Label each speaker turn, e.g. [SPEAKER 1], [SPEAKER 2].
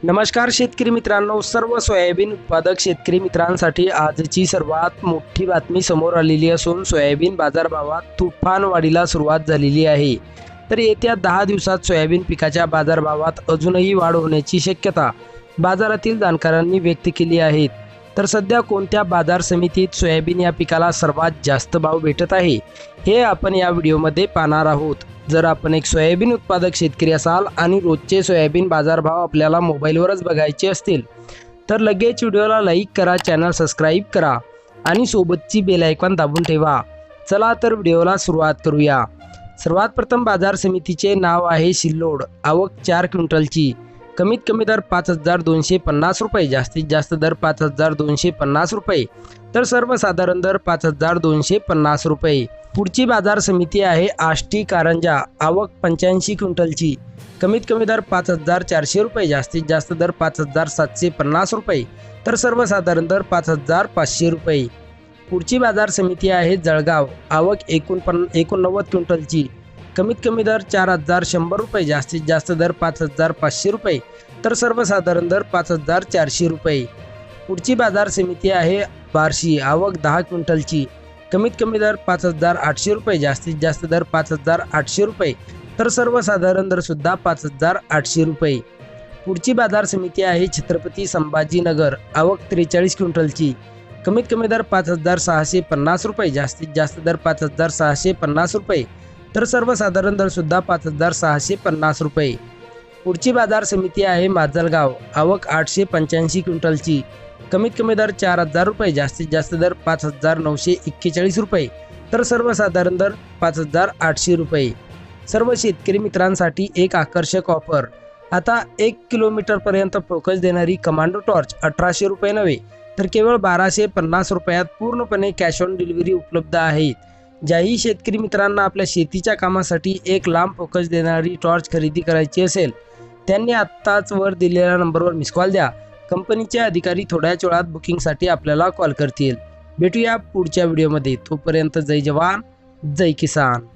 [SPEAKER 1] नमस्कार शेतकरी मित्रांनो, सर्व सोयाबीन उत्पादक शेतकरी मित्रांसाठी आजची सर्वात मोठी बातमी समोर आलेली असून सोयाबीन बाजारभावात तुफान वाढीला सुरुवात झालेली आहे। तर येत्या 10 दिवसात सोयाबीन पिकाच्या बाजारभावात अजूनही वाढ होण्याची शक्यता बाजारातील जाणकारांनी व्यक्त केली आहे। तर सध्या कोणत्या बाजार समितीत सोयाबीन या पिकाला सर्वात जास्त भाव भेटत आहे हे आपण या व्हिडिओमध्ये पाहणार आहोत। जर आपण एक सोयाबीन उत्पादक शेतकरी असाल आणि रोजचे सोयाबीन बाजारभाव आपल्याला मोबाईलवरच बघायचे असतील तर लगेच व्हिडिओला लाईक करा, चॅनल सबस्क्राईब करा आणि सोबतची बेल आयकॉन दाबून ठेवा। चला तर व्हिडिओला सुरुवात करूया। सर्वात प्रथम बाजार समितीचे नाव आहे सिल्लोड। आवक 4 क्विंटलची। कमीत कमी दर 5250 रुपये, जास्तीत जास्त दर 5250 रुपये, तर सर्वसाधारण दर 5250 रुपये। पुढची बाजार समिती आहे आष्टी कारंजा। आवक 85 क्विंटलची। कमीत कमी दर 5400 रुपये, जास्तीत जास्त दर 5750 रुपये, तर सर्वसाधारण दर 5500 रुपये। पुढची बाजार समिती आहे जळगाव। आवक 89 क्विंटलची। कमीत कमी दर 4100 रुपये, जास्तीत जास्त दर 5500 रुपये, तर सर्वसाधारण दर 5400 रुपये। पुढची बाजार समिती आहे बार्शी। आवक 10 क्विंटलची। कमीत कमी दर 5800 रुपये, जास्तीत जास्त दर 5800 रुपये, तर सर्वसाधारण दर सुद्धा 5800 रुपये। पुढची बाजार समिती आहे छत्रपती संभाजीनगर। आवक 43 क्विंटलची। कमीत कमी दर 5650 रुपये, जास्तीत जास्त दर 5650 रुपये, तर सर्वसाधारण दर सुद्धा 5650 रुपये। पुढची बाजार समिती आहे माजलगाव। आवक 885 क्विंटलची। कमीत कमी दर 4000 रुपये, जास्तीत जास्त दर 5941 रुपये, तर सर्वसाधारण दर 5800 रुपये। सर्व शेतकरी मित्रांसाठी एक आकर्षक ऑफर। आता 1 किलोमीटरपर्यंत फोकस देणारी कमांडो टॉर्च 1800 रुपये नव्हे तर केवळ 1250 रुपयात पूर्णपणे कॅश ऑन डिलिव्हरी उपलब्ध आहे। ज्याही शेतकरी मित्रांना आपल्या शेतीच्या कामासाठी एक लांब फोकस देणारी टॉर्च खरेदी करायची असेल त्यांनी आत्ताच वर दिलेल्या नंबरवर मिस कॉल द्या। कंपनीचे अधिकारी थोड्याच वेळात बुकिंगसाठी आपल्याला कॉल करतील। भेटूया पुढच्या व्हिडिओमध्ये। तोपर्यंत जय जवान जय किसान।